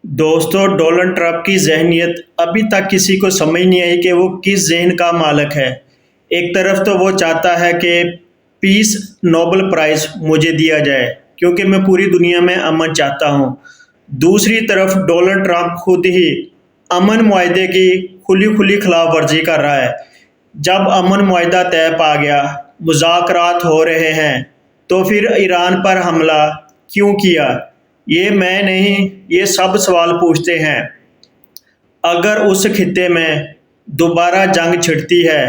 دوستو Donald Trump کی ذہنیت ابھی تک کسی کو سمجھ نہیں آئی کہ وہ کس ذہن کا مالک ہے۔ ایک طرف تو وہ چاہتا ہے کہ پیس نوبل پرائز مجھے دیا جائے کیونکہ میں پوری دنیا میں امن چاہتا ہوں۔ دوسری طرف ڈونلڈ ٹرمپ خود ہی امن معاہدے کی کھلی خلاف ورزی کر رہا ہے۔ جب امن معاہدہ طے پا گیا، مذاکرات ہو رہے ہیں، تو پھر ایران پر حملہ کیوں کیا؟ یہ میں نہیں، یہ سب سوال پوچھتے ہیں۔ اگر اس خطے میں دوبارہ جنگ چھڑتی ہے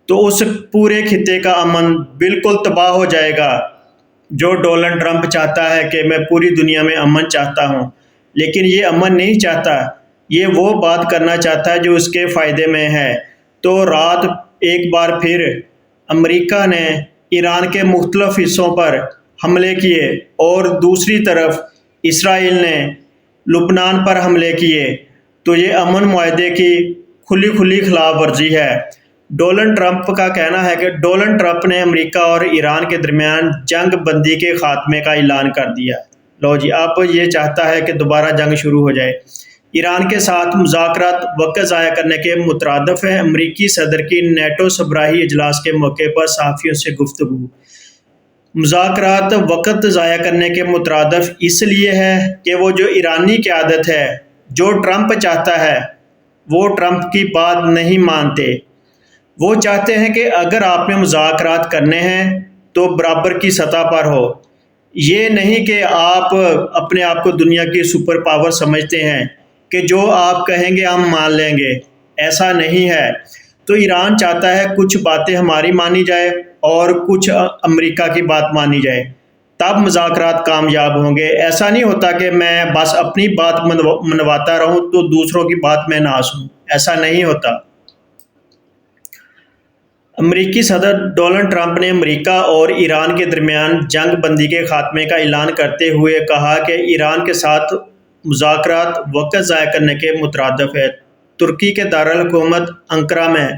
تو اس پورے خطے کا امن بالکل تباہ ہو جائے گا۔ جو ڈونلڈ ٹرمپ چاہتا ہے کہ میں پوری دنیا میں امن چاہتا ہوں، لیکن یہ امن نہیں چاہتا، یہ وہ بات کرنا چاہتا ہے جو اس کے فائدے میں ہے۔ تو رات ایک بار پھر امریکہ نے ایران کے مختلف حصوں پر حملے کیے اور دوسری طرف اسرائیل نے لبنان پر حملے کیے، تو یہ امن معاہدے کی کھلی خلاف ورزی ہے۔ ڈونلڈ ٹرمپ کا کہنا ہے کہ ڈونلڈ ٹرمپ نے امریکہ اور ایران کے درمیان جنگ بندی کے خاتمے کا اعلان کر دیا۔ لو جی، اب یہ چاہتا ہے کہ دوبارہ جنگ شروع ہو جائے۔ ایران کے ساتھ مذاکرات وقت ضائع کرنے کے مترادف ہے۔ امریکی صدر کی نیٹو سربراہی اجلاس کے موقع پر صحافیوں سے گفتگو۔ مذاکرات وقت ضائع کرنے کے مترادف اس لیے ہے کہ وہ جو ایرانی قیادت ہے، جو ٹرمپ چاہتا ہے، وہ ٹرمپ کی بات نہیں مانتے۔ وہ چاہتے ہیں کہ اگر آپ نے مذاکرات کرنے ہیں تو برابر کی سطح پر ہو۔ یہ نہیں کہ آپ اپنے آپ کو دنیا کی سپر پاور سمجھتے ہیں کہ جو آپ کہیں گے ہم مان لیں گے، ایسا نہیں ہے۔ تو ایران چاہتا ہے کچھ باتیں ہماری مانی جائے اور کچھ امریکہ کی بات مانی جائے، تب مذاکرات کامیاب ہوں گے۔ ایسا نہیں ہوتا کہ میں بس اپنی بات منواتا رہوں تو دوسروں کی بات میں نہ سنوں، ایسا نہیں ہوتا۔ امریکی صدر ڈونلڈ ٹرمپ نے امریکہ اور ایران کے درمیان جنگ بندی کے خاتمے کا اعلان کرتے ہوئے کہا کہ ایران کے ساتھ مذاکرات وقت ضائع کرنے کے مترادف ہے۔ ترکی کے دارالحکومت انقرہ میں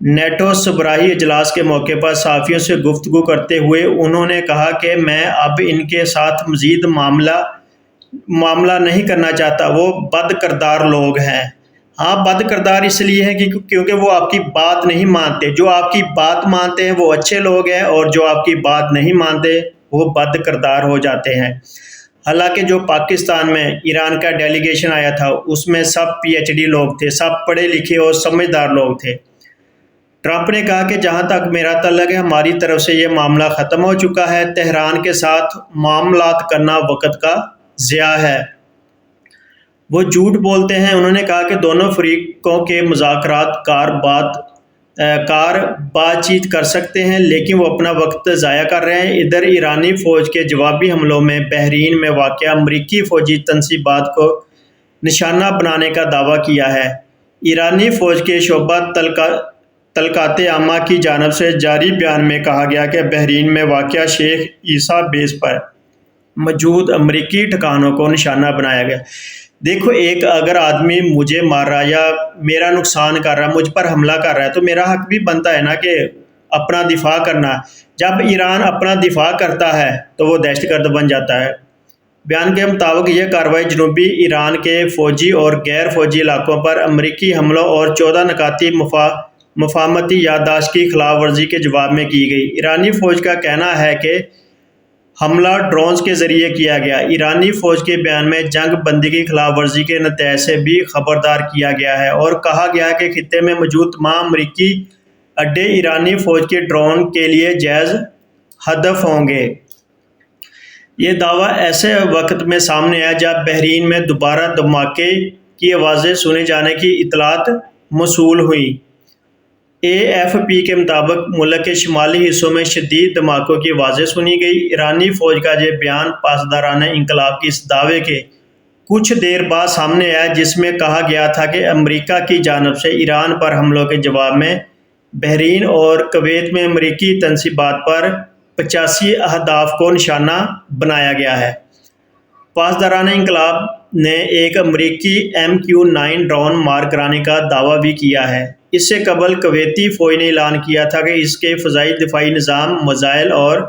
نیٹو سربراہی اجلاس کے موقع پر صحافیوں سے گفتگو کرتے ہوئے انہوں نے کہا کہ میں اب ان کے ساتھ مزید معاملہ نہیں کرنا چاہتا، وہ بد کردار لوگ ہیں۔ ہاں، بد کردار اس لیے ہیں کیونکہ وہ آپ کی بات نہیں مانتے۔ جو آپ کی بات مانتے ہیں وہ اچھے لوگ ہیں، اور جو آپ کی بات نہیں مانتے وہ بد کردار ہو جاتے ہیں۔ حالانکہ جو پاکستان میں ایران کا ڈیلیگیشن آیا تھا اس میں سب پی ایچ ڈی لوگ تھے، سب پڑھے لکھے اور سمجھدار لوگ تھے۔ ٹرمپ نے کہا کہ جہاں تک میرا تعلق ہے ہماری طرف سے یہ معاملہ ختم ہو چکا ہے، تہران کے ساتھ معاملات کرنا وقت کا ضیاع ہے۔ وہ جھوٹ بولتے ہیں۔ انہوں نے کہا کہ دونوں فریقوں کے مذاکرات کار بات چیت کر سکتے ہیں، لیکن وہ اپنا وقت ضائع کر رہے ہیں۔ ادھر ایرانی فوج کے جوابی حملوں میں بحرین میں واقع امریکی فوجی تنصیبات کو نشانہ بنانے کا دعویٰ کیا ہے۔ ایرانی فوج کے شعبہ تلقات عامہ کی جانب سے جاری بیان میں کہا گیا کہ بحرین میں واقع شیخ عیسیٰ بیس پر موجود امریکی ٹھکانوں کو نشانہ بنایا گیا۔ دیکھو، ایک اگر آدمی مجھے مار رہا یا میرا نقصان کر رہا ہے، مجھ پر حملہ کر رہا ہے، تو میرا حق بھی بنتا ہے نا کہ اپنا دفاع کرنا۔ جب ایران اپنا دفاع کرتا ہے تو وہ دہشت گرد بن جاتا ہے۔ بیان کے مطابق یہ کارروائی جنوبی ایران کے فوجی اور غیر فوجی علاقوں پر امریکی حملوں اور 14 نکاتی مفاہمتی یادداشت کی خلاف ورزی کے جواب میں کی گئی۔ ایرانی فوج کا کہنا ہے کہ حملہ ڈرونز کے ذریعے کیا گیا۔ ایرانی فوج کے بیان میں جنگ بندی کی خلاف ورزی کے نتائج سے بھی خبردار کیا گیا ہے اور کہا گیا ہے کہ خطے میں موجود تمام امریکی اڈے ایرانی فوج کے ڈرون کے لیے جائز ہدف ہوں گے۔ یہ دعویٰ ایسے وقت میں سامنے آیا جب بحرین میں دوبارہ دھماکے کی آوازیں سنے جانے کی اطلاعات موصول ہوئیں۔ اے ایف پی کے مطابق ملک کے شمالی حصوں میں شدید دھماکوں کی آوازیں سنی گئی۔ ایرانی فوج کا یہ بیان پاسداران انقلاب کی اس دعوے کے کچھ دیر بعد سامنے آیا، جس میں کہا گیا تھا کہ امریکہ کی جانب سے ایران پر حملوں کے جواب میں بحرین اور کویت میں امریکی تنصیبات پر 85 اہداف کو نشانہ بنایا گیا ہے۔ پاسداران انقلاب نے ایک امریکی MQ-9 ڈرون مار گرانے کا دعویٰ بھی کیا ہے۔ اس سے قبل کویتی فوج نے اعلان کیا تھا کہ اس کے فضائی دفاعی نظام میزائل اور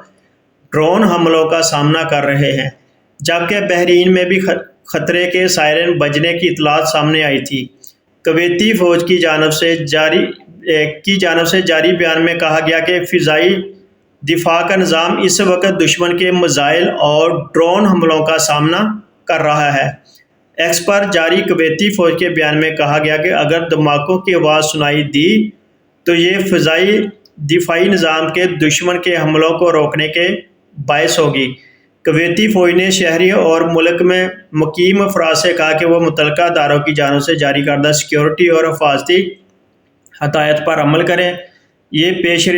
ڈرون حملوں کا سامنا کر رہے ہیں، جبکہ بحرین میں بھی خطرے کے سائرن بجنے کی اطلاعات سامنے آئی تھی۔ کویتی فوج کی جانب سے جاری بیان میں کہا گیا کہ فضائی دفاع کا نظام اس وقت دشمن کے میزائل اور ڈرون حملوں کا سامنا کر رہا ہے۔ ایکس پر جاری کویتی فوج کے بیان میں کہا گیا کہ اگر دھماکوں کی آواز سنائی دی تو یہ فضائی دفاعی نظام کے دشمن کے حملوں کو روکنے کے باعث ہوگی۔ کویتی فوج نے شہریوں اور ملک میں مقیم افراد سے کہا کہ وہ متعلقہ اداروں کی جانب سے جاری کردہ سیکیورٹی اور حفاظتی ہدایات پر عمل کریں۔ یہ پیش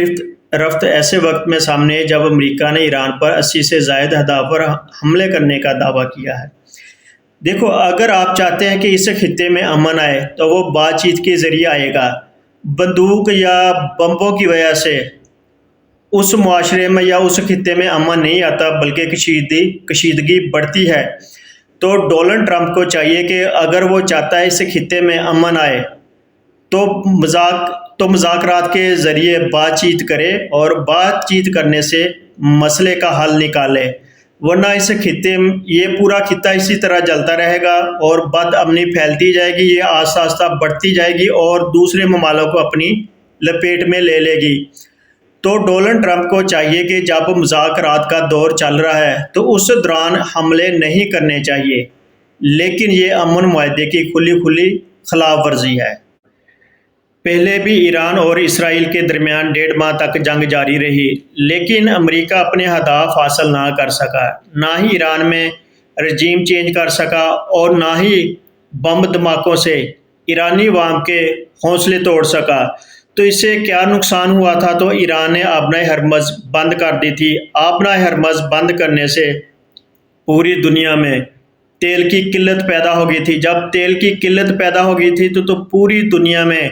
رفت ایسے وقت میں سامنے ہے جب امریکہ نے ایران پر 80 سے زائد اہداف پر حملے کرنے کا دعویٰ کیا ہے۔ دیکھو، اگر آپ چاہتے ہیں کہ اس خطے میں امن آئے تو وہ بات چیت کے ذریعے آئے گا۔ بندوق یا بمبوں کی وجہ سے اس معاشرے میں یا اس خطے میں امن نہیں آتا، بلکہ کشیدگی بڑھتی ہے۔ تو ڈونلڈ ٹرمپ کو چاہیے کہ اگر وہ چاہتا ہے اس خطے میں امن آئے تو مذاکرات کے ذریعے بات چیت کرے اور بات چیت کرنے سے مسئلے کا حل نکالے، ورنہ اس خطے یہ پورا خطہ اسی طرح جلتا رہے گا اور بد امنی پھیلتی جائے گی، یہ آہستہ آہستہ بڑھتی جائے گی اور دوسرے ممالک کو اپنی لپیٹ میں لے لے گی۔ تو ڈونلڈ ٹرمپ کو چاہیے کہ جب مذاکرات کا دور چل رہا ہے تو اس دوران حملے نہیں کرنے چاہیے، لیکن یہ امن معاہدے کی کھلی خلاف ورزی ہے۔ پہلے بھی ایران اور اسرائیل کے درمیان 1.5 ماہ تک جنگ جاری رہی، لیکن امریکہ اپنے اہداف حاصل نہ کر سکا، نہ ہی ایران میں رجیم چینج کر سکا اور نہ ہی بم دھماکوں سے ایرانی عوام کے حوصلے توڑ سکا۔ تو اس سے کیا نقصان ہوا تھا؟ تو ایران نے آبنائے ہرمز بند کر دی تھی۔ آبنائے ہرمز بند کرنے سے پوری دنیا میں تیل کی قلت پیدا ہو گئی تھی۔ جب تیل کی قلت پیدا ہو گئی تھی تو پوری دنیا میں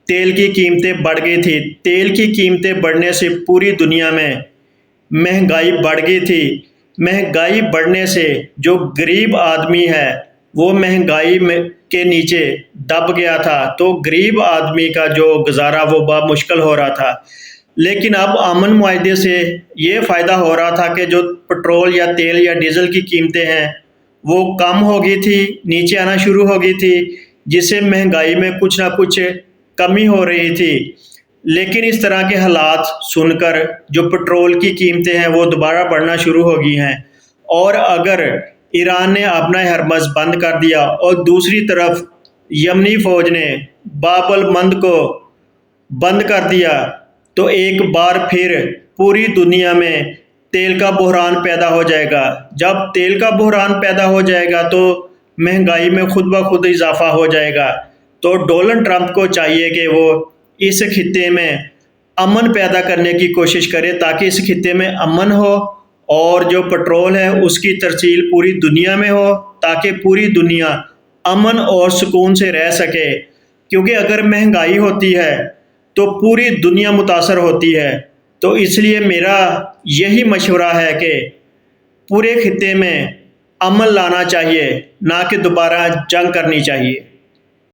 تیل کی قیمتیں بڑھ گئی تھی۔ تیل کی قیمتیں بڑھنے سے پوری دنیا میں مہنگائی بڑھ گئی تھی۔ مہنگائی بڑھنے سے جو غریب آدمی ہے وہ مہنگائی کے نیچے دب گیا تھا، تو غریب آدمی کا جو گزارا وہ بہت مشکل ہو رہا تھا۔ لیکن اب امن معاہدے سے یہ فائدہ ہو رہا تھا کہ جو پٹرول یا تیل یا ڈیزل کی قیمتیں ہیں وہ کم ہو گئی تھی، نیچے آنا شروع ہو گئی تھی، جس سے مہنگائی میں کچھ نہ کچھ کمی ہو رہی تھی۔ لیکن اس طرح کے حالات سن کر جو پٹرول کی قیمتیں ہیں وہ دوبارہ بڑھنا شروع ہو گئی ہیں، اور اگر ایران نے اپنا ہرمز بند کر دیا اور دوسری طرف یمنی فوج نے باب المندب کو بند کر دیا تو ایک بار پھر پوری دنیا میں تیل کا بحران پیدا ہو جائے گا۔ جب تیل کا بحران پیدا ہو جائے گا تو مہنگائی میں خود بخود اضافہ ہو جائے گا۔ تو ڈونلڈ ٹرمپ کو چاہیے کہ وہ اس خطے میں امن پیدا کرنے کی کوشش کرے تاکہ اس خطے میں امن ہو اور جو پٹرول ہے اس کی ترسیل پوری دنیا میں ہو، تاکہ پوری دنیا امن اور سکون سے رہ سکے۔ کیونکہ اگر مہنگائی ہوتی ہے تو پوری دنیا متاثر ہوتی ہے۔ تو اس لیے میرا یہی مشورہ ہے کہ پورے خطے میں امن لانا چاہیے، نہ کہ دوبارہ جنگ کرنی چاہیے۔